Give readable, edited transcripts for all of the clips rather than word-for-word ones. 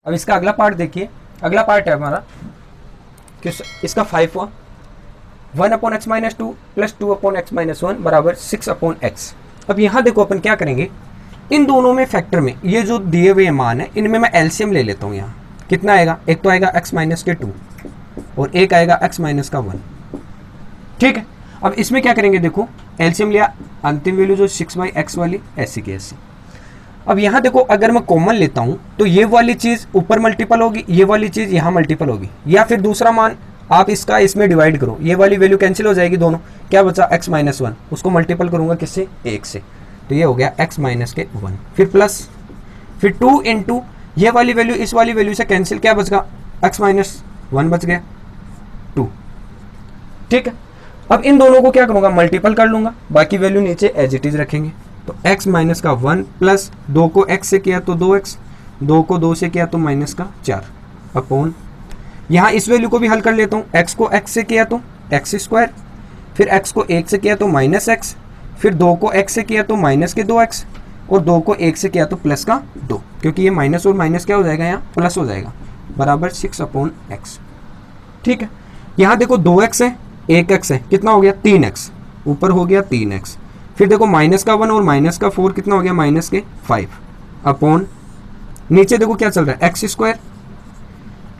अब इसका अगला पार्ट देखिए, अगला पार्ट है हमारा कि इसका 5 हुआ 1/x-2 प्लस 2/x-1 बराबर 6/x। अब यहाँ देखो अपन क्या करेंगे, इन दोनों में फैक्टर में ये जो दिए हुए मान है इनमें मैं एलसीएम ले लेता हूँ। यहाँ कितना आएगा, एक तो आएगा x-2 और एक आएगा x-1। ठीक है, अब इसमें क्या करेंगे, देखो एलसीएम लिया, अंतिम वैल्यू जो 6/x वाली ऐसी की ऐसी। अब यहाँ देखो अगर मैं कॉमन लेता हूँ तो ये वाली चीज़ ऊपर मल्टीपल होगी, ये वाली चीज़ यहाँ मल्टीपल होगी, या फिर दूसरा मान आप इसका इसमें डिवाइड करो, ये वाली वैल्यू कैंसिल हो जाएगी दोनों, क्या बचा x-1, उसको मल्टीपल करूँगा किससे, 1 से, तो ये हो गया x-1, फिर प्लस, फिर 2 इंटू ये वाली वैल्यू इस वाली वैल्यू से कैंसिल, क्या बच गया, x-1 बच गया 2। ठीक है, अब इन दोनों को क्या करूँगा, मल्टीपल कर लूँगा, बाकी वैल्यू नीचे एज इट इज़ रखेंगे। तो x-1 प्लस 2 को x से किया तो 2x, 2 को 2 से किया तो -4 अपॉन, यहाँ इस वैल्यू को भी हल कर लेता हूँ, x को x से किया तो x², फिर x को 1 से किया तो -x, फिर 2 को x से किया तो -2x, और 2 को 1 से किया तो +2, क्योंकि ये माइनस और माइनस क्या हो जाएगा, यहाँ प्लस हो जाएगा, बराबर 6/x। ठीक है, यहाँ देखो 2x है 1x है, कितना हो गया 3x, ऊपर हो गया 3x, फिर देखो -1 और -4 कितना हो गया, -5 अपॉन, नीचे देखो क्या चल रहा है, x²,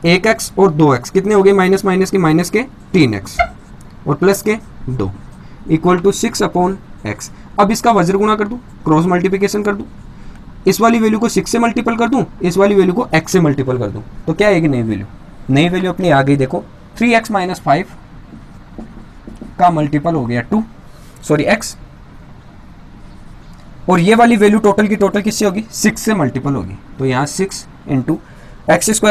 1x और 2x कितने हो गए, माइनस के 3x और प्लस के 2 इक्वल टू 6/x। अब इसका वज्र गुणा कर दूं, क्रॉस मल्टीप्लिकेशन कर दूं, इस वाली वैल्यू को 6 से मल्टीपल कर दूं, इस वाली वैल्यू को x से मल्टीपल कर दूं, तो क्या आएगी नई वैल्यू, नई वैल्यू अपनी आ गई, देखो 3x - 5 का मल्टीपल हो गया x, और ये वाली वैल्यू टोटल की टोटल किससे होगी, 6 से मल्टीपल होगी, तो यहाँ 6 इंटू x² -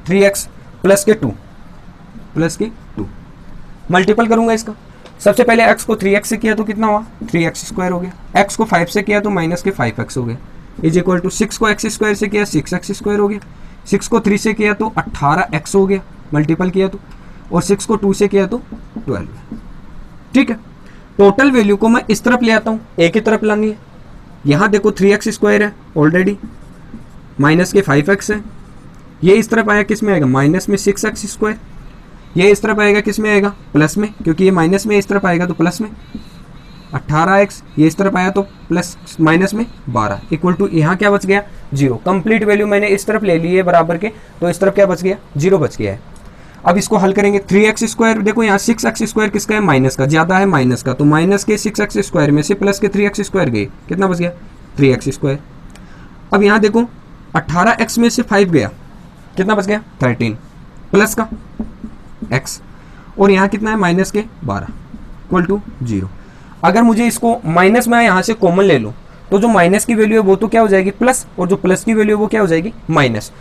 3x प्लस के 2 मल्टीपल करूंगा इसका। सबसे पहले x को 3x से किया तो कितना हुआ, 3x² हो गया, x को 5 से किया तो -5x हो गया, इज इक्वल टू 6 को x² से किया 6x² हो गया, 6 को 3 से किया तो 18x हो गया, मल्टीपल किया तो, और 6 को 2 से किया तो 12। ठीक है, टोटल वैल्यू को मैं इस तरफ ले आता हूँ, एक ही तरफ लानी है। यहाँ देखो 3x² है ऑलरेडी, माइनस के 5x है, ये इस तरफ आया किस में आएगा, माइनस में 6x², ये इस तरफ आएगा किस में आएगा, प्लस में, क्योंकि ये माइनस में इस तरफ आएगा तो प्लस में 18x, ये इस तरफ आया तो प्लस माइनस में 12 इक्वल टू, यहाँ क्या बच गया 0। कंप्लीट वैल्यू मैंने इस तरफ ले ली है बराबर के, तो इस तरफ क्या बच गया 0 बच गया है। अब इसको हल करेंगे, 3x², देखो यहाँ 6x² किसका है, माइनस का, ज्यादा है माइनस का, तो माइनस के 6x² में से प्लस के 3x² गए, कितना बच गया 3x²। अब यहाँ देखो 18x में से 5 गया, कितना बच गया 13, प्लस का x, और यहाँ कितना है माइनस के 12 इक्वल टू 0। अगर मुझे इसको माइनस में यहाँ से कॉमन ले लूँ तो जो माइनस की वैल्यू है वो तो क्या हो जाएगी प्लस, और जो प्लस की वैल्यू है वो क्या हो जाएगी माइनस।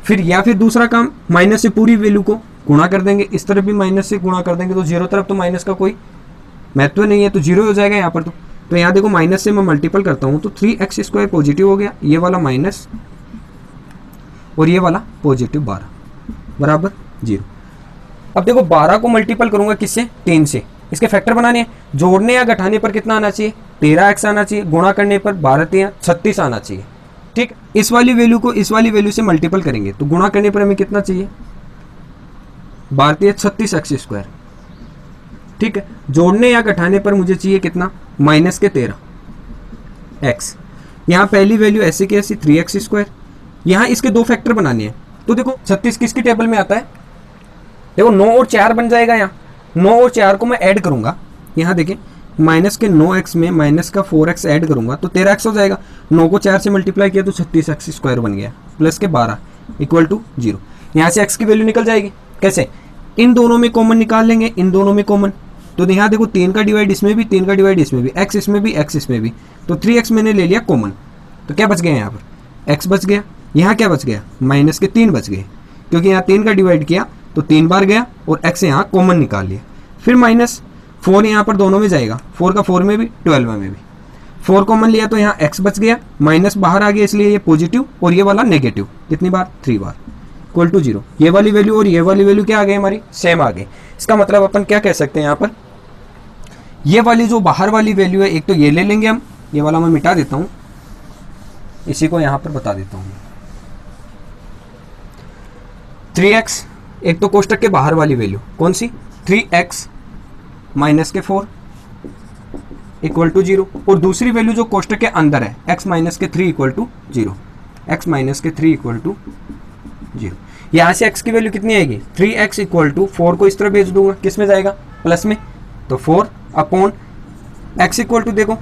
फिर या फिर दूसरा काम, माइनस से पूरी वैल्यू को गुणा कर देंगे, इस तरफ भी माइनस से गुणा कर देंगे, तो 0 तरफ तो माइनस का कोई महत्व नहीं है, तो 0 हो जाएगा यहाँ पर। तो यहाँ देखो माइनस से मैं मल्टीपल करता हूँ तो 3x² पॉजिटिव हो गया, ये वाला माइनस और ये वाला पॉजिटिव 12 बराबर 0। अब देखो 12 को मल्टीपल करूंगा किससे, 3 से, इसके फैक्टर बनाने हैं, जोड़ने या घटाने पर कितना आना चाहिए 13x आना चाहिए, गुणा करने पर 12 × 36 आना चाहिए। ठीक, इस वाली वैल्यू को इस वाली वैल्यू से मल्टीपल करेंगे तो गुणा करने पर हमें कितना चाहिए 12 × 36x²। ठीक है, जोड़ने या घटाने पर मुझे चाहिए कितना माइनस के 13x। यहाँ पहली वैल्यू ऐसी की ऐसी 3x², यहाँ इसके 2 फैक्टर बनाने हैं, तो देखो 36 किसकी टेबल में आता है, देखो 9 और 4 बन जाएगा, यहाँ 9 और 4 को मैं ऐड करूंगा, यहाँ देखें माइनस के 9x में माइनस का 4x ऐड करूंगा तो 13x हो जाएगा, 9 को 4 से मल्टीप्लाई किया तो 36x² बन गया, प्लस के 12 इक्वल टू 0। यहाँ से x की वैल्यू निकल जाएगी, कैसे, इन दोनों में कॉमन निकाल लेंगे, इन दोनों में कॉमन, तो यहाँ देखो 3 का डिवाइड इसमें भी, 3 का डिवाइड इसमें भी, x इसमें भी, x इसमें भी, तो 3x मैंने ले लिया कॉमन, तो क्या बच गया यहाँ पर x बच गया, यहाँ क्या बच गया माइनस के 3 बच गए, क्योंकि यहाँ 3 का डिवाइड किया तो 3 बार गया और x यहाँ कॉमन निकाल लिया, फिर माइनस 4 यहाँ पर दोनों में जाएगा, 4 का 4 में भी 12 में भी, 4 कॉमन लिया तो यहाँ x बच गया, माइनस बाहर आ गया इसलिए ये पॉजिटिव और ये वाला नेगेटिव, कितनी बार 3 बार इक्वल टू 0। ये वाली वैल्यू और ये वाली वैल्यू क्या आ गई हमारी सेम आ गई। इसका मतलब अपन क्या कह सकते हैं यहाँ पर, ये वाली जो बाहर वाली वैल्यू है, एक तो ये ले लेंगे हम, ये वाला मैं मिटा देता हूँ, इसी को यहाँ पर बता देता हूँ। 3x, एक तो कोष्टक के बाहर वाली वैल्यू कौन सी, 3x माइनस के 4 इक्वल टू 0, और दूसरी वैल्यू जो कोष्टक के अंदर है x माइनस के 3 इक्वल टू 0, x माइनस के 3 इक्वल टू 0। यहाँ से x की वैल्यू कितनी आएगी, 3x इक्वल टू 4 को इस तरह भेज दूंगा, किस में जाएगा, प्लस में, तो 4 अपॉन x इक्वल टू देखो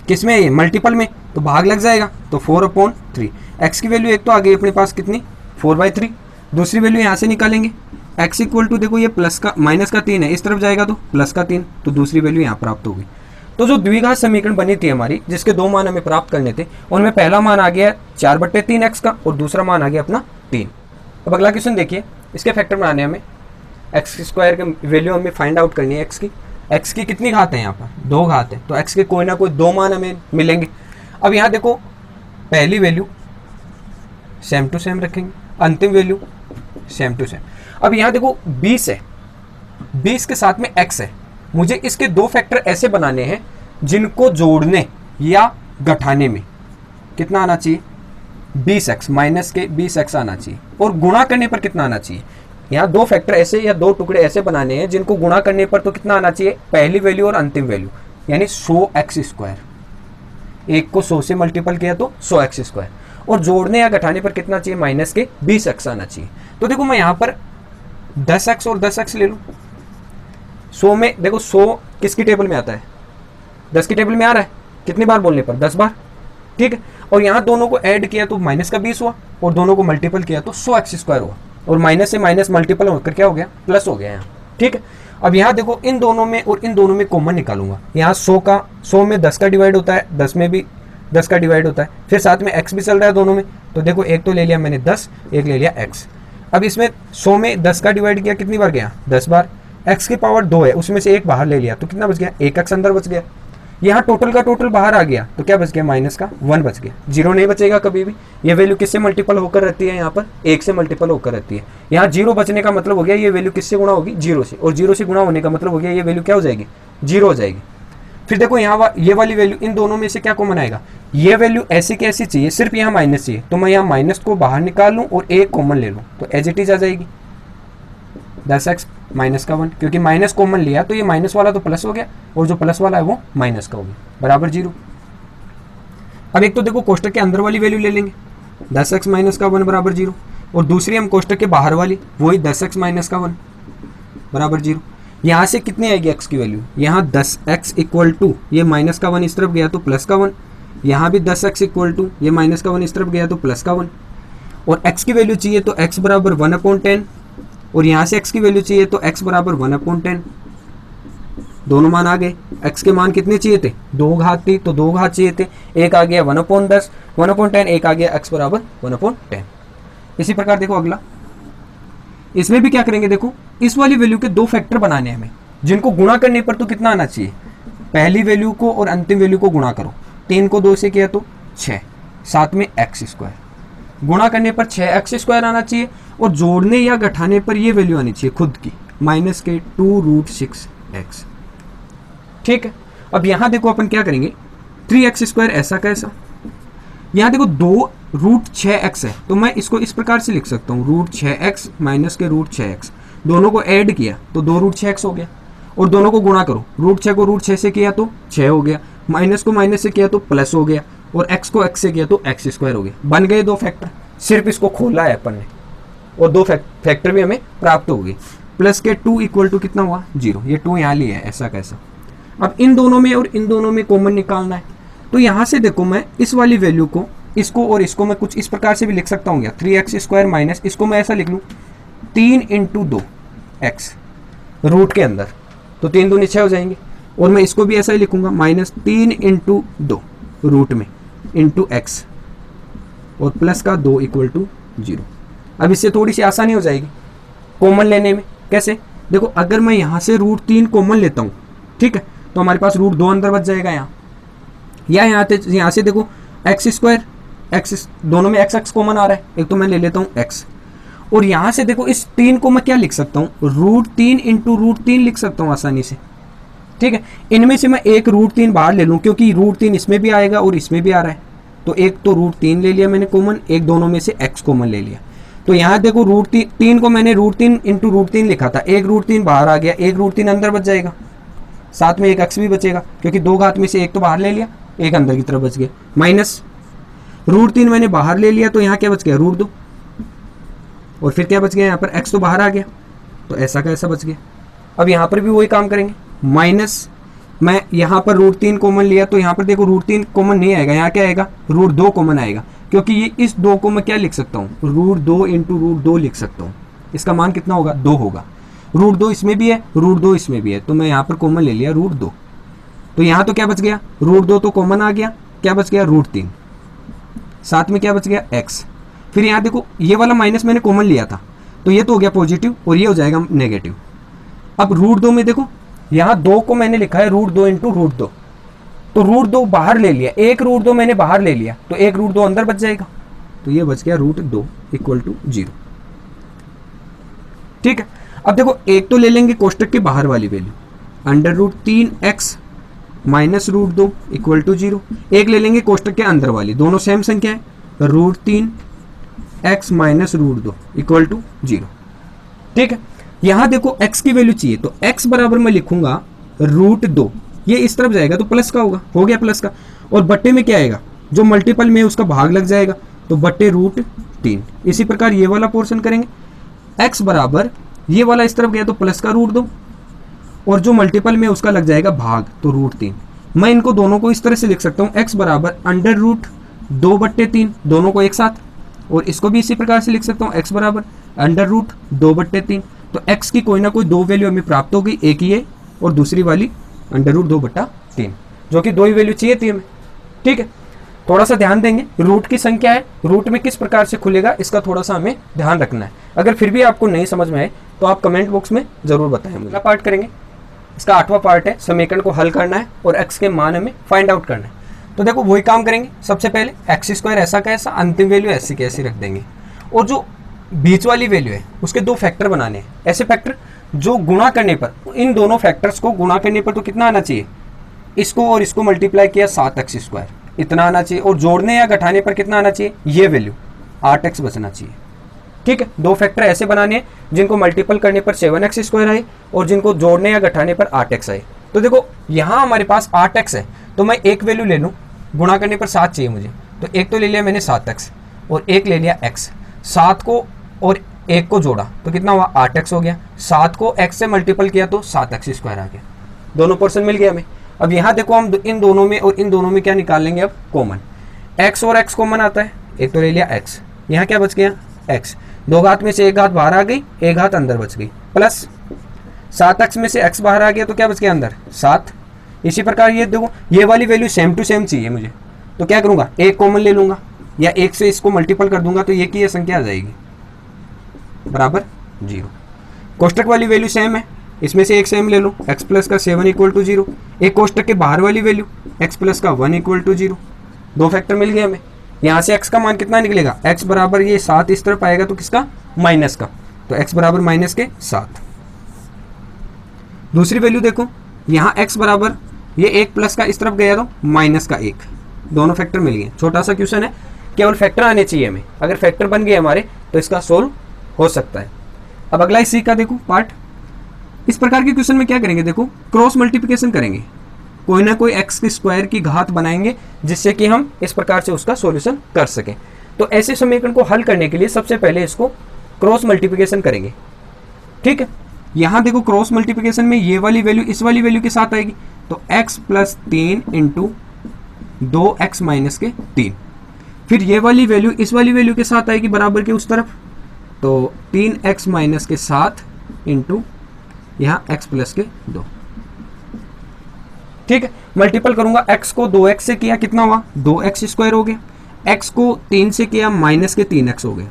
किस में है ये, मल्टीपल में, तो भाग लग जाएगा, तो 4 अपॉन 3। x की वैल्यू एक तो आ गई अपने पास कितनी, 4/3, दूसरी वैल्यू यहाँ से निकालेंगे x इक्वल टू देखो ये प्लस का माइनस का 3 है, इस तरफ जाएगा तो प्लस का 3, तो दूसरी वैल्यू यहाँ प्राप्त होगी। तो जो द्विघात समीकरण बनी थी हमारी, जिसके दो मान हमें प्राप्त करने थे, उनमें पहला मान आ गया 4/3x का और दूसरा मान आ गया अपना 3। अब अगला क्वेश्चन देखिए, इसके फैक्टर बनाने हमें एक्स स्क्वायर की वैल्यू हमें फाइंड आउट करनी है। एक्स की कितनी घात है, यहाँ पर 2 घात है, तो एक्स के कोई ना कोई 2 मान हमें मिलेंगे। अब यहाँ देखो पहली वैल्यू सेम टू सेम रखेंगे, अंतिम वैल्यू सेम टू सेम। अब यहाँ देखो 20 है, 20 के साथ में x है, मुझे इसके 2 फैक्टर ऐसे बनाने हैं जिनको जोड़ने या घटाने में कितना आना चाहिए, 20x माइनस के 20x आना चाहिए, और गुणा करने पर कितना आना चाहिए। यहाँ 2 फैक्टर ऐसे या 2 टुकड़े ऐसे बनाने हैं जिनको गुणा करने पर तो कितना आना चाहिए, पहली वैल्यू और अंतिम वैल्यू, यानी 100x स्क्वायर, एक को 100 से मल्टीपल किया तो 100x स्क्वायर, और जोड़ने या घटाने पर कितना चाहिए, माइनस के 20x आना चाहिए। तो देखो मैं यहाँ पर 10x और 10x ले लूँ, 100 में देखो 100 किसकी टेबल में आता है, 10 की टेबल में आ रहा है, कितनी बार बोलने पर, 10 बार, ठीक है। और यहाँ दोनों को ऐड किया तो माइनस का 20 हुआ, और दोनों को मल्टीपल किया तो 100x स्क्वायर हुआ, और माइनस से माइनस मल्टीपल होकर क्या हो गया, प्लस हो गया यहाँ, ठीक है। अब यहाँ देखो इन दोनों में और इन दोनों में कॉमन निकालूंगा। यहाँ 100 में 10 का डिवाइड होता है, 10 में भी 10 का डिवाइड होता है, फिर साथ में x भी चल रहा है दोनों में, तो देखो एक तो ले लिया मैंने 10, एक ले लिया x। अब इसमें 100 में 10 का डिवाइड किया कितनी बार गया, 10 बार, x की पावर 2 है, उसमें से एक बाहर ले लिया तो कितना बच गया, 1x अंदर बच गया। यहाँ टोटल का टोटल बाहर आ गया तो क्या बच गया, माइनस का 1 बच गया, 0 नहीं बचेगा कभी भी। ये वैल्यू किससे मल्टीपल होकर रहती है, यहाँ पर 1 से मल्टीपल होकर रहती है। यहाँ 0 बचने का मतलब हो गया ये वैल्यू किससे गुणा होगी, 0 से, और 0 से गुणा होने का मतलब हो गया ये वैल्यू क्या हो जाएगी, 0 हो जाएगी। फिर देखो यहाँ ये वाली वैल्यू, इन दोनों में से क्या कॉमन आएगा, ये वैल्यू ऐसी की ऐसी चाहिए, सिर्फ यहाँ माइनस चाहिए, तो मैं यहाँ माइनस को बाहर निकाल लूँ और एक कॉमन ले लूँ, तो एज इट इज आ जाएगी 10x माइनस का 1, क्योंकि माइनस कॉमन लिया तो ये माइनस वाला तो प्लस हो गया, और जो प्लस वाला है वो माइनस का हो गया, बराबर 0। अब एक तो देखो कोष्टक के अंदर वाली वैल्यू ले लेंगे, 10x माइनस का 1 बराबर 0, और दूसरी हम कोष्टक के बाहर वाली, वही 10x माइनस का 1 बराबर 0। यहाँ से कितनी आएगी x की वैल्यू, यहाँ 10x इक्वल टू ये माइनस का 1 इस तरफ गया तो प्लस का 1, यहाँ भी 10x इक्वल टू ये माइनस का 1 इस तरफ गया तो प्लस का 1, और x की वैल्यू चाहिए तो x बराबर 1/10, और यहाँ से x की वैल्यू चाहिए तो x बराबर 1/10। दोनों मान आ गए, x के मान कितने चाहिए थे, 2 घात थी तो 2 घात चाहिए थे, एक आ गया 1/10, 1/10, एक आ गया x बराबर 1/10। इसी प्रकार देखो अगला, इसमें भी क्या करेंगे, देखो इस वाली वैल्यू के 2 फैक्टर बनाने हैं हमें, जिनको गुणा करने पर तो कितना आना चाहिए, पहली वैल्यू को और अंतिम वैल्यू को गुणा करो, 3 को 2 से किया तो 6, साथ में x स्क्वायर, गुणा करने पर 6x स्क्वायर आना चाहिए, और जोड़ने या घटाने पर ये वैल्यू आनी चाहिए खुद की, माइनस के 2√6x, ठीक है। अब यहाँ देखो अपन क्या करेंगे, 3x स्क्वायर ऐसा कैसा, यहाँ देखो 2√6x है, तो मैं इसको इस प्रकार से लिख सकता हूँ, √6x माइनस के √6x, दोनों को ऐड किया तो 2√6x हो गया, और दोनों को गुणा करो, √6 को √6 से किया तो 6 हो गया, माइनस को माइनस से किया तो प्लस हो गया, और x को x से किया तो x स्क्वायर हो गया। बन गए 2 फैक्टर, सिर्फ इसको खोला है अपन ने, और 2 फैक्टर भी हमें प्राप्त हो गए। प्लस के 2 इक्वल टू कितना हुआ, 0, ये 2 यहाँ लिया है ऐसा कैसा। अब इन दोनों में और इन दोनों में कॉमन निकालना है, तो यहाँ से देखो मैं इस वाली वैल्यू को, इसको और इसको मैं कुछ इस प्रकार से भी लिख सकता हूँ, 3x स्क्वायर माइनस, इसको मैं ऐसा लिख लूँ 3 × 2x रूट के अंदर, तो 3 दूनी 6 हो जाएंगे, और मैं इसको भी ऐसा ही लिखूंगा -3 × 2 रूट में इंटू x, और प्लस का 2 इक्वल टू 0। अब इससे थोड़ी सी आसानी हो जाएगी कॉमन लेने में। कैसे, देखो अगर मैं यहाँ से √3 कॉमन लेता हूँ, ठीक है, तो हमारे पास √2 अंदर बच जाएगा यहाँ, या यहाँ से देखो x स्क्वायर, x दोनों में x कॉमन आ रहा है, एक तो मैं ले लेता हूँ x, और यहाँ से देखो इस 3 को मैं क्या लिख सकता हूँ, √3 × √3 लिख सकता हूँ आसानी से, ठीक है, इनमें से मैं एक √3 बाहर ले लूँ, क्योंकि √3 इसमें भी आएगा और इसमें भी आ रहा है, तो एक तो √3 ले लिया मैंने कॉमन, एक दोनों में से x कॉमन ले लिया। तो यहाँ देखो √3 को मैंने √3 इंटू √3 लिखा था, एक √3 बाहर आ गया, एक √3 अंदर बच जाएगा, साथ में एक x भी बचेगा, क्योंकि दो घात में से एक तो बाहर ले लिया, एक अंदर की तरफ बच गया, माइनस √3 मैंने बाहर ले लिया, तो यहाँ क्या बच गया √2, और फिर क्या बच गया यहाँ पर x तो बाहर आ गया, तो ऐसा का ऐसा बच गया। अब यहाँ पर भी वही काम करेंगे, माइनस मैं यहाँ पर √3 कॉमन लिया, तो यहाँ पर देखो √3 कॉमन नहीं आएगा, यहाँ क्या आएगा √2 कॉमन आएगा, क्योंकि ये इस 2 को मैं क्या लिख सकता हूँ √2 इंटू √2 लिख सकता हूँ, इसका मान कितना होगा 2 होगा, √2 इसमें भी है √2 इसमें भी है, तो मैं यहाँ पर कॉमन ले लिया √2, तो यहाँ तो क्या बच गया √2 तो कॉमन आ गया, क्या बच गया √3, साथ में क्या बच गया x। फिर यहाँ देखो ये वाला माइनस मैंने कॉमन लिया था, तो ये तो हो गया पॉजिटिव और ये हो जाएगा नेगेटिव। अब √2 में देखो यहाँ 2 को मैंने लिखा है √2 इंटू √2, तो √2 बाहर ले लिया, एक √2 मैंने बाहर ले लिया, तो एक √2 अंदर बच जाएगा, तो ये बच गया √2 इक्वल टू 0। ठीक है, अब देखो एक तो ले लेंगे कोष्टक के बाहर वाली value, √3x minus √2 equal to 0, एक ले लेंगे कोष्टक के अंदर वाली, दोनों सेम संख्या है, √3x माइनस √2 इक्वल टू 0। ठीक है, यहां देखो x की वैल्यू चाहिए, तो x बराबर मैं लिखूंगा √2, ये इस तरफ जाएगा तो प्लस का होगा, हो गया प्लस का, और बट्टे में क्या आएगा जो मल्टीपल में उसका भाग लग जाएगा, तो बट्टे √3। इसी प्रकार ये वाला पोर्शन करेंगे, x बराबर ये वाला इस तरफ गया तो प्लस का √2, और जो मल्टीपल में उसका लग जाएगा भाग, तो √3। मैं इनको दोनों को इस तरह से लिख सकता हूँ, x बराबर √2/3 दोनों को एक साथ, और इसको भी इसी प्रकार से लिख सकता हूँ, x बराबर √2/3। तो x की कोई ना कोई दो वैल्यू हमें प्राप्त हो गई, एक ये और दूसरी वाली √2/3, जो कि दो ही वैल्यू चाहिए थी हमें। ठीक है, थोड़ा सा ध्यान देंगे, रूट की संख्या है, रूट में किस प्रकार से खुलेगा इसका थोड़ा सा हमें ध्यान रखना है। अगर फिर भी आपको नहीं समझ में आए तो आप कमेंट बॉक्स में जरूर बताएं। अगला पार्ट करेंगे, इसका 8वां पार्ट है, समीकरण को हल करना है और x के मान हमें फाइंड आउट करना है। तो देखो वही काम करेंगे, सबसे पहले x² ऐसा का ऐसा, अंतिम वैल्यू ऐसी की ऐसी रख देंगे, और जो बीच वाली वैल्यू है उसके दो फैक्टर बनाने हैं, ऐसे फैक्टर जो गुणा करने पर, इन दोनों फैक्टर्स को गुणा करने पर तो कितना आना चाहिए, इसको और इसको मल्टीप्लाई किया 7x², इतना आना चाहिए, और जोड़ने या घटाने पर कितना आना चाहिए, ये वैल्यू 8x बचना चाहिए। ठीक है, दो फैक्टर ऐसे बनाने हैं जिनको मल्टीपल करने पर 7x² आए और जिनको जोड़ने या घटाने पर 8x आए। तो देखो यहाँ हमारे पास 8x है, तो मैं एक वैल्यू ले लूँ, गुणा करने पर 7 चाहिए मुझे, तो एक तो ले लिया मैंने 7x और एक ले लिया x, 7 को और एक को जोड़ा तो कितना हुआ 8x हो गया, 7 को x से मल्टीपल किया तो 7x² आ गया, दोनों पोर्शन मिल गया हमें। अब यहाँ देखो हम इन दोनों में और इन दोनों में क्या निकाल लेंगे, अब कॉमन, x और x कॉमन आता है, एक तो ले लिया x, यहाँ क्या बच गया x, दो घात में से एक घात बाहर आ गई, एक घात अंदर बच गई, प्लस 7x में से x बाहर आ गया तो क्या बच गया अंदर 7। इसी प्रकार ये देखो ये वाली वैल्यू सेम टू सेम चाहिए मुझे, तो क्या करूँगा एक कॉमन ले लूँगा या एक से इसको मल्टीपल कर दूंगा, तो ये की ये संख्या आ जाएगी बराबर 0। कोष्टक वाली वैल्यू सेम है, इसमें से एक सेम ले लो, x प्लस का 7 इक्वल टू 0, एक कोष्टक के बाहर वाली वैल्यू x प्लस का 1 इक्वल टू 0, दो फैक्टर मिल गए हमें। यहाँ से x का मान कितना निकलेगा, x बराबर ये 7 इस तरफ आएगा तो किसका माइनस का, तो x बराबर माइनस के 7। दूसरी वैल्यू देखो, यहाँ x बराबर ये 1 प्लस का इस तरफ गया तो माइनस का 1, दोनों फैक्टर मिल गए। छोटा सा क्वेश्चन है, केवल फैक्टर आने चाहिए हमें, अगर फैक्टर बन गए हमारे तो इसका सोल्व हो सकता है। अब अगला इसी का देखो पार्ट, इस प्रकार के क्वेश्चन में क्या करेंगे, देखो क्रॉस मल्टीप्लिकेशन करेंगे, कोई ना कोई x² की घात बनाएंगे जिससे कि हम इस प्रकार से उसका सॉल्यूशन कर सकें। तो ऐसे समीकरण को हल करने के लिए सबसे पहले इसको क्रॉस मल्टीप्लिकेशन करेंगे। ठीक है, यहाँ देखो क्रॉस मल्टीप्लिकेशन में ये वाली वैल्यू इस वाली वैल्यू के साथ आएगी, तो x plus 3 into 2x minus के 3, फिर ये वाली वैल्यू इस वाली वैल्यू के साथ आएगी बराबर के उस तरफ, तो 3x माइनस के 7 इंटू यहाँ x प्लस के 2। ठीक है, मल्टीपल करूंगा, x को 2x से किया कितना हुआ 2x² हो गया, x को 3 से किया माइनस के 3x हो गया,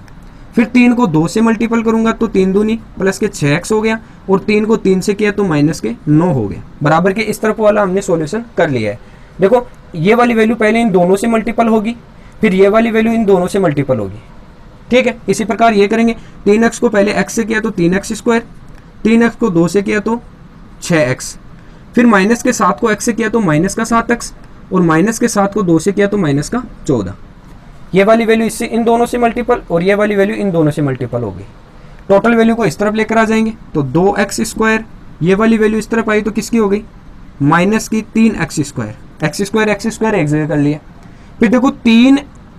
फिर 3 को 2 से मल्टीपल करूंगा तो 3 दूनी प्लस के 6x हो गया, और 3 को 3 से किया तो माइनस के 9 हो गया, बराबर के इस तरफ वाला हमने सॉल्यूशन कर लिया है। देखो ये वाली वैल्यू पहले इन दोनों से मल्टीपल होगी, फिर ये वाली वैल्यू इन दोनों से मल्टीपल होगी। ठीक है, इसी प्रकार ये करेंगे, 3x को पहले x से किया तो 3x², 3x को 2 से किया तो 6x, फिर माइनस के 7 को x से किया तो माइनस का 7x, और माइनस के 7 को 2 से किया तो माइनस का 14। ये वाली वैल्यू इससे इन दोनों से मल्टीपल और ये वाली वैल्यू इन दोनों से मल्टीपल होगी। टोटल वैल्यू को इस तरफ लेकर आ जाएंगे तो 2x², ये वाली वैल्यू इस तरफ आई तो किसकी हो गई, माइनस की 3x²। x² एक जगह कर लिया। फिर देखो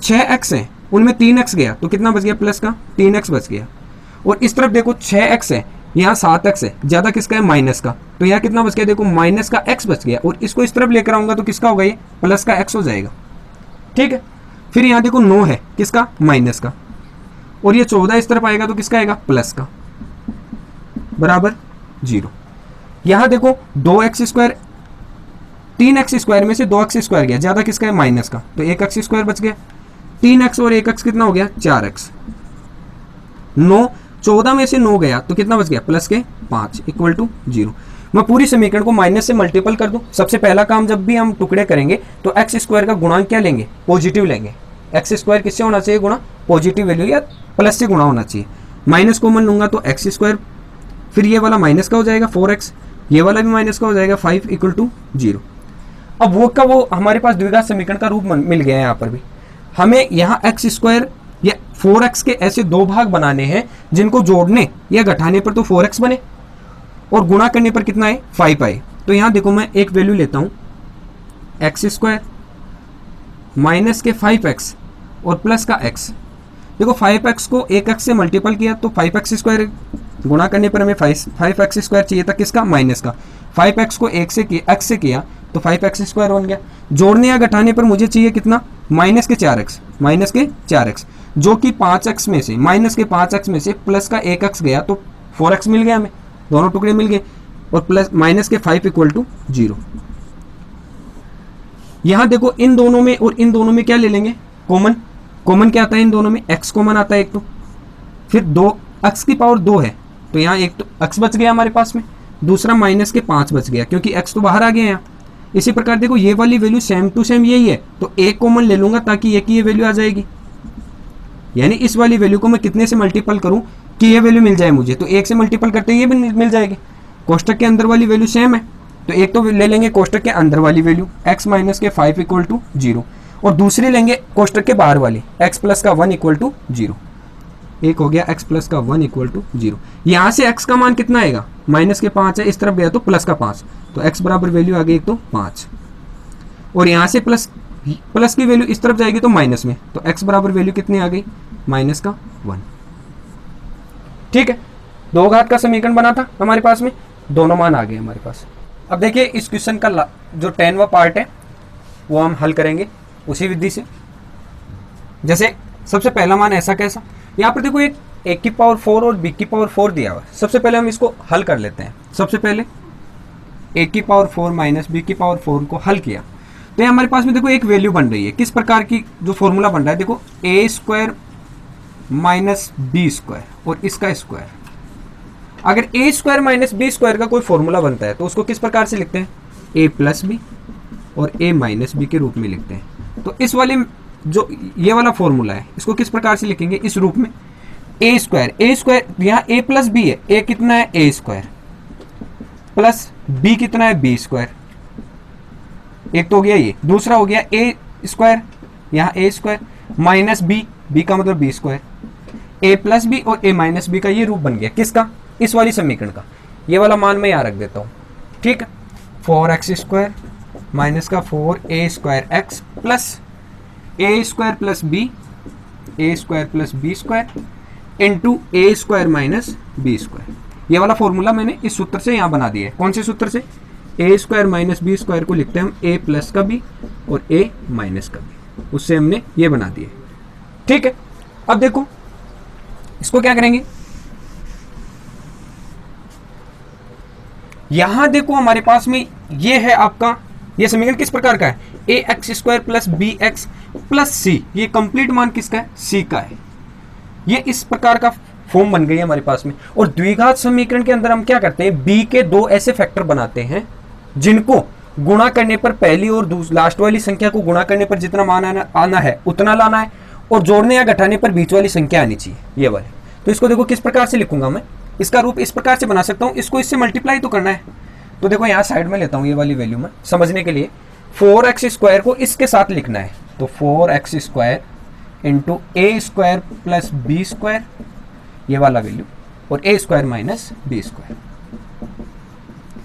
6x है, उनमें 3x गया तो कितना बच गया, प्लस का 3x बच गया। और इस तरफ देखो 6x है, यहाँ 7x है, ज्यादा किसका है, माइनस का, तो यहाँ कितना बच गया, देखो माइनस का x बच गया। और इसको इस तरफ लेकर आऊंगा तो किसका होगा, ये प्लस का x हो जाएगा। ठीक है, फिर यहाँ देखो 9 है, किसका, माइनस का, और ये 14 इस तरफ आएगा तो किसका आएगा, प्लस का, बराबर 0। यहाँ देखो 2x², 3x² में से 2x² गया, ज्यादा किसका है, माइनस का, तो 1x² बच गया। 3x और 1x कितना हो गया, 4x। 14 में से 9 गया तो कितना बच गया, प्लस के 5 इक्वल टू 0। मैं पूरी समीकरण को माइनस से मल्टीपल कर दूं। सबसे पहला काम, जब भी हम टुकड़े करेंगे तो x² का गुणांक क्या लेंगे, पॉजिटिव लेंगे। x² किससे होना चाहिए गुणा, पॉजिटिव वैल्यू या प्लस से गुणा होना चाहिए। माइनस कॉमन लूंगा तो x², फिर ये वाला माइनस का हो जाएगा 4x, ये वाला भी माइनस का हो जाएगा 5 इक्वल टू 0। अब वो का वो हमारे पास द्विघात समीकरण का रूप मिल गया है। यहाँ पर भी हमें यहाँ x² या 4x के ऐसे दो भाग बनाने हैं जिनको जोड़ने या घटाने पर तो 4x बने और गुणा करने पर कितना है, 5 आए। तो यहाँ देखो मैं एक वैल्यू लेता हूँ x² माइनस के 5x और प्लस का x। देखो 5x को 1x से मल्टीपल किया तो 5x², गुणा करने पर हमें 5x² चाहिए था, किसका, माइनस का। 5x को 1 से किया, x से किया तो 5x² बन गया। जोड़ने या घटाने पर मुझे चाहिए कितना, माइनस के 4x, जो कि 5x में से, माइनस के 5x में से प्लस का 1x गया तो 4x मिल गया हमें, दोनों टुकड़े मिल गए। और प्लस माइनस के 5 इक्वल टू 0। यहां देखो इन दोनों में और इन दोनों में क्या ले लेंगे, कॉमन क्या आता है, इन दोनों में x कॉमन आता है एक तो, फिर 2x की पावर 2 है तो यहाँ एक तो x बच गया हमारे पास में, दूसरा माइनस के 5 बच गया क्योंकि x तो बाहर आ गया यहाँ। इसी प्रकार देखो ये वाली वैल्यू सेम टू सेम यही है तो एक कॉमन ले लूंगा ताकि ये की ये वैल्यू आ जाएगी। यानी इस वाली वैल्यू को मैं कितने से मल्टीपल करूं कि ये वैल्यू मिल जाए मुझे, तो 1 से मल्टीपल करते ये भी मिल जाएगी। कोष्टक के अंदर वाली वैल्यू सेम है तो एक तो ले लेंगे कोष्टक के अंदर वाली वैल्यू x माइनस के 5 इक्वल टू 0 और दूसरी लेंगे कोष्टक के बाहर वाली x प्लस का 1 इक्वल टू 0। एक हो गया x प्लस का 1 इक्वल टू 0। यहाँ से x का मान कितना आएगा, माइनस के 5 है, इस तरफ गया तो प्लस का 5, तो x बराबर वैल्यू आ गई एक तो 5। और यहाँ से प्लस की वैल्यू इस तरफ जाएगी तो माइनस में, तो x बराबर वैल्यू कितनी आ गई, माइनस का 1। ठीक है, दो घात का समीकरण बना था हमारे पास में, दोनों मान आ गए हमारे पास। अब देखिए इस क्वेश्चन का जो 10वां पार्ट है वो हम हल करेंगे उसी विधि से। जैसे सबसे पहला मान ऐसा कैसा, यहाँ पर देखो एक a की पावर 4 और b की पावर 4 दिया हुआ है। सबसे पहले हम इसको हल कर लेते हैं। सबसे पहले a की पावर 4 माइनस b की पावर 4 को हल किया तो ये हमारे पास में देखो एक वैल्यू बन रही है। किस प्रकार की जो फॉर्मूला बन रहा है, देखो a² माइनस b² और इसका स्क्वायर। अगर a² माइनस b² का कोई फॉर्मूला बनता है तो उसको किस प्रकार से लिखते हैं, a प्लस बी और a माइनस बी के रूप में लिखते हैं। तो इस वाले जो ये वाला फॉर्मूला है इसको किस प्रकार से लिखेंगे, इस रूप में a² यहाँ a प्लस बी है, a कितना है a² प्लस b कितना है b²। एक तो हो गया ये, दूसरा हो गया a² यहाँ a² माइनस b का मतलब b²। a प्लस बी और a माइनस बी का ये रूप बन गया, किसका, इस वाली समीकरण का। ये वाला मान मैं यहाँ रख देता हूँ। ठीक है, 4x² माइनस का 4a² plus a² plus b² into a² minus b²। ये वाला फॉर्मूला मैंने इस सूत्र से यहाँ बना दिया है। कौन से सूत्र से, a² माइनस b² को लिखते हैं हम a प्लस का b और a माइनस का b, उससे हमने ये बना दिए। ठीक है, अब देखो इसको क्या करेंगे, यहां देखो हमारे पास में ये है आपका, ये समीकरण किस प्रकार का है, ax² plus bx plus c। ये कंप्लीट मान किसका है, c का है। ये इस प्रकार का फॉर्म बन गई है हमारे पास में। और द्विघात समीकरण के अंदर हम क्या करते हैं, b के दो ऐसे फैक्टर बनाते हैं जिनको गुणा करने पर पहली और लास्ट वाली संख्या को गुणा करने पर जितना मान आना है उतना लाना है, और जोड़ने या घटाने पर बीच वाली संख्या आनी चाहिए, ये वाले। तो इसको देखो किस प्रकार से लिखूंगा मैं, इसका रूप इस प्रकार से बना सकता हूं, इसको इससे मल्टीप्लाई तो करना है तो देखो यहाँ साइड में लेता हूँ ये वाली वैल्यू में समझने के लिए। 4x² को इसके साथ लिखना है, तो 4x² into a² plus b², ये वाला वैल्यू, और a² माइनस b²।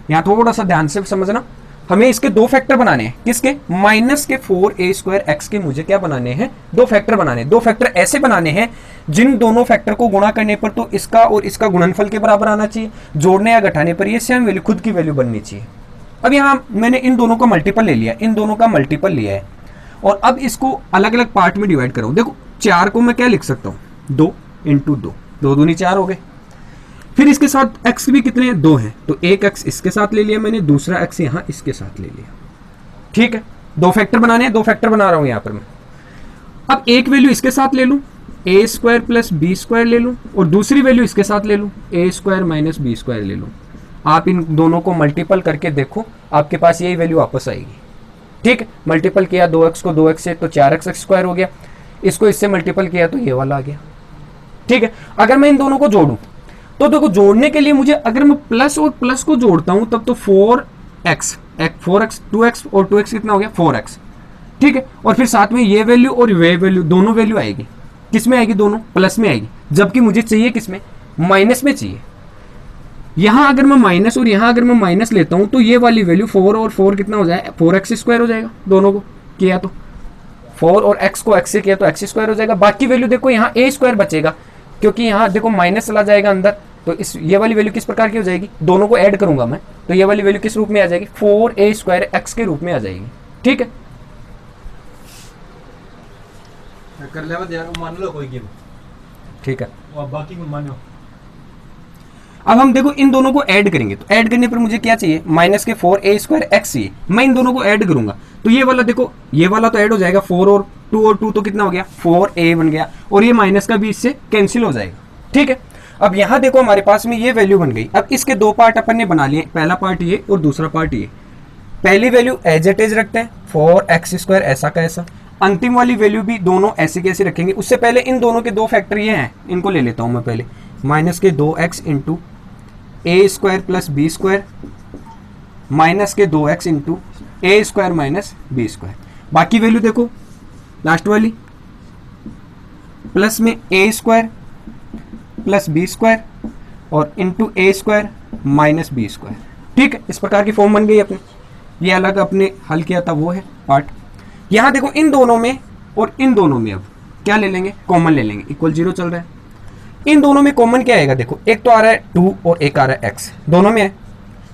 यहाँ थोड़ा सा ध्यान से समझना, हमें इसके दो फैक्टर बनाने हैं। किसके? माइनस के 4a²x के मुझे क्या बनाने हैं? दो फैक्टर बनाने हैं। दो फैक्टर ऐसे बनाने हैं जिन दोनों फैक्टर को गुणा करने पर तो इसका और इसका गुणनफल के बराबर आना चाहिए, जोड़ने या घटाने पर ये सेम वैल्यू, खुद की वैल्यू बननी चाहिए। अब यहाँ मैंने इन दोनों का मल्टीपल ले लिया, इन दोनों का मल्टीपल लिया है, और अब इसको अलग अलग पार्ट में डिवाइड करूँ। देखो 4 को मैं क्या लिख सकता हूँ? 2 इंटू 2, 2 दूनी 4 हो गए। फिर इसके साथ x भी कितने? 2 हैं, तो एक x इसके साथ ले लिया मैंने, दूसरा x यहाँ इसके साथ ले लिया। ठीक है, दो फैक्टर बनाने हैं, दो फैक्टर बना रहा हूं यहाँ पर मैं। अब एक वैल्यू इसके साथ ले लूं, a² प्लस b² ले लूं, और दूसरी वैल्यू इसके साथ ले लूं, a² माइनस b² ले लूं। आप इन दोनों को मल्टीपल करके देखो, आपके पास यही वैल्यू वापस आएगी। ठीक है, मल्टीपल किया 2x को 2x से तो 4x² हो गया, इसको इससे मल्टीपल किया तो ये वाला आ गया। ठीक है, अगर मैं इन दोनों को जोड़ूं तो देखो, जोड़ने के लिए मुझे, अगर मैं प्लस और प्लस को जोड़ता हूं तब तो 4x 2x और 2x कितना हो गया? 4x। ठीक है, और फिर साथ में ये वैल्यू और ये वैल्यू, दोनों वैल्यू आएगी। किस में आएगी? दोनों प्लस में आएगी, जबकि मुझे चाहिए किस में? माइनस में चाहिए। यहां अगर मैं माइनस और यहां अगर मैं माइनस लेता हूं तो ये वाली वैल्यू 4 और 4 कितना हो जाएगा? 4x² हो जाएगा। दोनों को किया तो 4 और x को x से किया तो x² हो जाएगा। बाकी वैल्यू देखो यहाँ a² बचेगा, क्योंकि यहाँ देखो माइनस चला जाएगा अंदर, तो इस ये वाली वैल्यू किस प्रकार की हो जाएगी? दोनों को ऐड करूंगा मैं तो ये वाली वैल्यू किस रूप में आ जाएगी? 4a² x के रूप में आ जाएगी। ठीक है, कर ले यार, मान लो कोई गेम। ठीक है, और बाकी को मानो। अब हम देखो इन दोनों को ऐड करेंगे, तो ऐड करने पर मुझे क्या चाहिए? माइनस के 4a² x चाहिए। मैं इन दोनों को ऐड करूंगा तो ये वाला देखो, ये वाला तो ऐड हो जाएगा, 4 और 2 तो कितना हो गया? 4a बन गया, और ये माइनस का भी इससे कैंसिल हो जाएगा। ठीक है, अब यहां देखो हमारे पास में ये वैल्यू बन गई। अब इसके दो पार्ट अपन ने बना लिए, पहला पार्ट ये और दूसरा पार्ट ये। पहली वैल्यू एज इट इज रखते हैं, 4x² ऐसा का ऐसा। अंतिम वाली वैल्यू भी दोनों ऐसे कैसे रखेंगे। उससे पहले इन दोनों के दो फैक्टर ये हैं, इनको ले लेता हूं मैं पहले। माइनस के 2x into a² plus b² minus के 2x into a² minus b²। बाकी वैल्यू देखो, लास्ट वाली प्लस में a² प्लस b² और इंटू a² माइनस b²। ठीक है, इस प्रकार की फॉर्म बन गई अपने। ये अलग अपने हल किया था वो है पार्ट। यहां देखो इन दोनों में और इन दोनों में अब क्या ले लेंगे? कॉमन ले लेंगे। इक्वल 0 चल रहा है, इन दोनों में कॉमन क्या आएगा? देखो एक तो आ रहा है 2 और एक आ रहा है x, दोनों में है,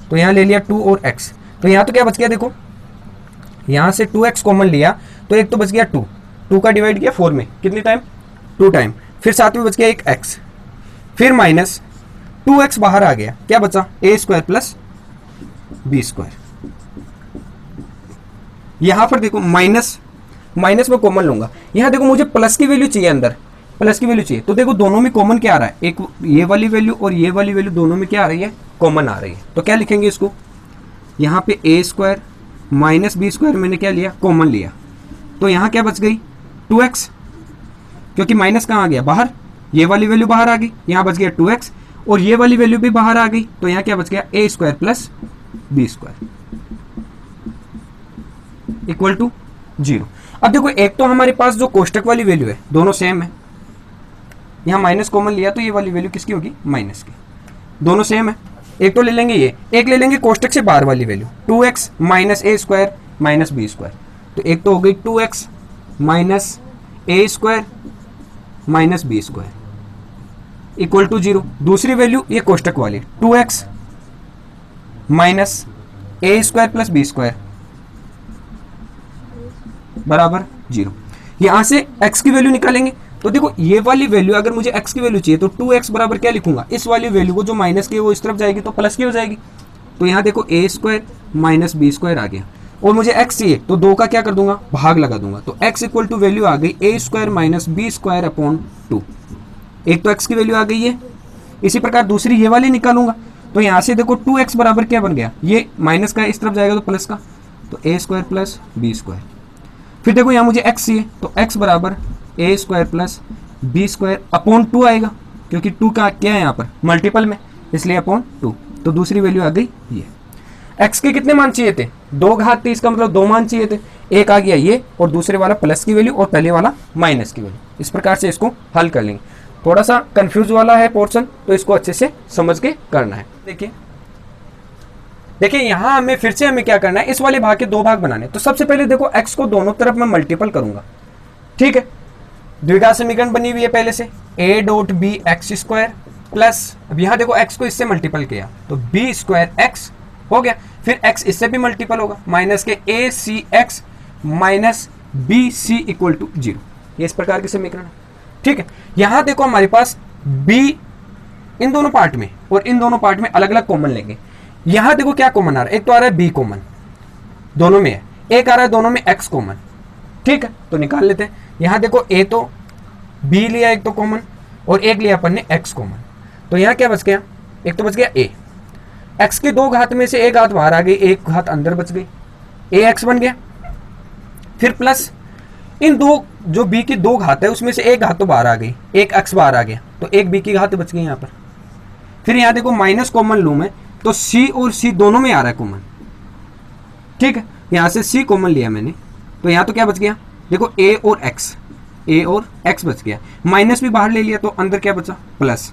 तो यहां ले लिया 2 और x। तो यहां तो क्या बच गया? देखो यहां से 2x कॉमन लिया तो एक तो बच गया 2 का डिवाइड किया 4 में, कितनी टाइम? 2 टाइम। फिर साथ में बच गया एक x, फिर माइनस 2x बाहर आ गया, क्या बचा? a² plus b²। यहां पर देखो माइनस में कॉमन लूंगा। यहां देखो मुझे प्लस की वैल्यू चाहिए, अंदर प्लस की वैल्यू चाहिए, तो देखो दोनों में कॉमन क्या आ रहा है? एक ये वाली वैल्यू और ये वाली वैल्यू दोनों में क्या आ रही है? कॉमन आ रही है। तो क्या लिखेंगे इसको? यहाँ पे a² माइनस b² मैंने क्या लिया? कॉमन लिया, तो यहाँ क्या बच गई? 2x, क्योंकि माइनस कहाँ आ गया? बाहर। ये वाली वैल्यू बाहर आ गई, यहाँ बच गया 2x, और ये वाली वैल्यू भी बाहर आ गई, तो यहाँ क्या बच गया? a² plus b² equal to 0। अब देखो एक तो हमारे पास जो कोष्टक वाली वैल्यू है दोनों सेम है, यहाँ माइनस कॉमन लिया तो ये वाली वैल्यू किसकी होगी? माइनस की। दोनों सेम है, एक तो ले लेंगे ये, एक ले लेंगे कोष्टक से बाहर वाली value 2x minus a² minus b²। तो एक तो हो गई 2x minus a² minus b² equal to 0। दूसरी वैल्यू ये कोष्टक वाली 2x minus a² plus b² बराबर 0। यहां से x की वैल्यू निकालेंगे, तो देखो ये वाली वैल्यू, अगर मुझे x की वैल्यू चाहिए तो 2x बराबर क्या लिखूंगा? इस वाली वैल्यू को जो माइनस की है वो इस तरफ जाएगी तो प्लस की हो जाएगी। तो यहाँ देखो a² माइनस b² आ गया, और मुझे x चाहिए तो 2 का क्या कर दूंगा? भाग लगा दूंगा, तो x इक्वल टू वैल्यू आ गई a² माइनस b² अपॉन 2। एक तो x की वैल्यू आ गई है। इसी प्रकार दूसरी ये वाली निकालूंगा, तो यहाँ से देखो 2x बराबर क्या बन गया? ये माइनस का इस तरफ जाएगा तो प्लस का, तो a² प्लस b²। फिर देखो यहाँ मुझे x चाहिए, तो x बराबर a² प्लस b² अपॉन 2 आएगा, क्योंकि 2 का क्या है यहाँ पर? मल्टीपल में, इसलिए अपॉन 2। तो दूसरी वैल्यू आ गई ये। x के कितने मान चाहिए थे, 2 घात थी, इसका मतलब 2 मान चाहिए थे। एक आ गया ये और दूसरे वाला प्लस की वैल्यू और पहले वाला माइनस की वैल्यू। इस प्रकार से इसको हल कर लेंगे। थोड़ा सा कंफ्यूज वाला है पोर्शन, तो इसको अच्छे से समझ के करना है। देखिए यहां हमें फिर से हमें क्या करना है, इस वाले भाग के 2 भाग बनाने। तो सबसे पहले देखो x को दोनों तरफ मैं मल्टीपल करूंगा, ठीक है। द्विघात समीकरण बनी हुई है पहले से, a dot B X square plus, अब यहां देखो x को इससे मल्टीपल किया तो b स्क्वायर x हो गया। फिर x इससे भी मल्टीपल होगा, माइनस के a C X minus B C equal to 0। ये इस प्रकार के समीकरण है, ठीक है। यहां देखो हमारे पास b इन दोनों पार्ट में और इन दोनों पार्ट में अलग अलग कॉमन लेंगे। यहां देखो क्या कॉमन आ रहा है, एक तो आ रहा है b कॉमन, दोनों में है, एक आ रहा है दोनों में x कॉमन, ठीक है। तो निकाल लेते हैं। यहां देखो a तो b लिया एक तो कॉमन और एक लिया अपन ने x कॉमन, तो यहां क्या बच गया, एक तो बच गया a। x के 2 घात में से एक घात बाहर आ गई, एक घात अंदर बच गई, ax बन गया। फिर प्लस इन दो जो b की 2 घात है उसमें से एक घात तो बाहर आ गई, एक x बाहर आ गया, तो एक b की घात बच गई यहाँ पर। फिर यहाँ देखो माइनस कॉमन लूँ मैं, तो c और c दोनों में आ रहा है कॉमन, ठीक है। यहाँ से c कॉमन लिया मैंने, तो यहाँ तो क्या बच गया, देखो a और x बच गया। माइनस भी बाहर ले लिया तो अंदर क्या बचा, प्लस।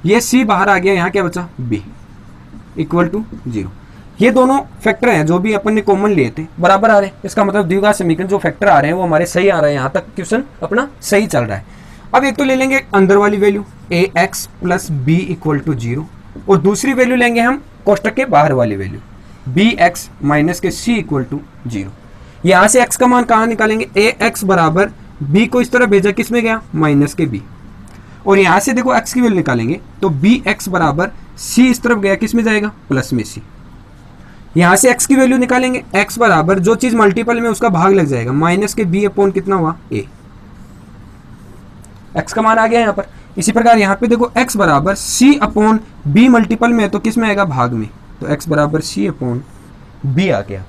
ये c बाहर आ गया, यहाँ क्या बचा, b इक्वल टू 0। ये दोनों फैक्टर हैं जो भी अपन ने कॉमन लिए थे, बराबर आ रहे हैं। इसका मतलब द्विघात समीकरण जो फैक्टर आ रहे हैं वो हमारे सही आ रहे हैं। यहाँ तक क्वेश्चन अपना सही चल रहा है। अब एक तो ले लेंगे अंदर वाली value ax plus B equal to 0, और दूसरी वैल्यू लेंगे हम कोष्टक के बाहर वाली वैल्यू bx माइनस के c इक्वल टू 0। यहाँ से x का मान कहाँ निकालेंगे, ax बराबर b को इस तरह भेजा, किस में गया, माइनस के b, और यहाँ से देखो x की वैल्यू निकालेंगे तो bx बराबर c इस तरफ गया, किस में जाएगा, प्लस में c। यहाँ से x की वैल्यू निकालेंगे, x बराबर जो चीज मल्टीपल में उसका भाग लग जाएगा, माइनस के b अपॉन कितना हुआ, a। x का मान आ गया यहाँ पर। इसी प्रकार यहाँ पे देखो x बराबर c अपॉन b मल्टीपल में है तो किस में आएगा, भाग में, तो x बराबर c अपॉन b आ गया,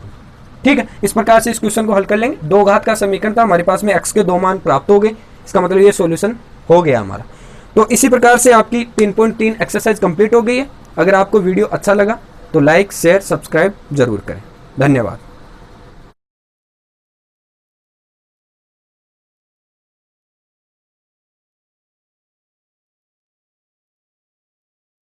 ठीक है। इस प्रकार से इस क्वेश्चन को हल कर लेंगे। 2 घात का समीकरण था, हमारे पास में x के 2 मान प्राप्त हो गए, इसका मतलब ये सॉल्यूशन हो गया हमारा। तो इसी प्रकार से आपकी 3.3 एक्सरसाइज कंप्लीट हो गई है। अगर आपको वीडियो अच्छा लगा तो लाइक शेयर सब्सक्राइब जरूर करें। धन्यवाद।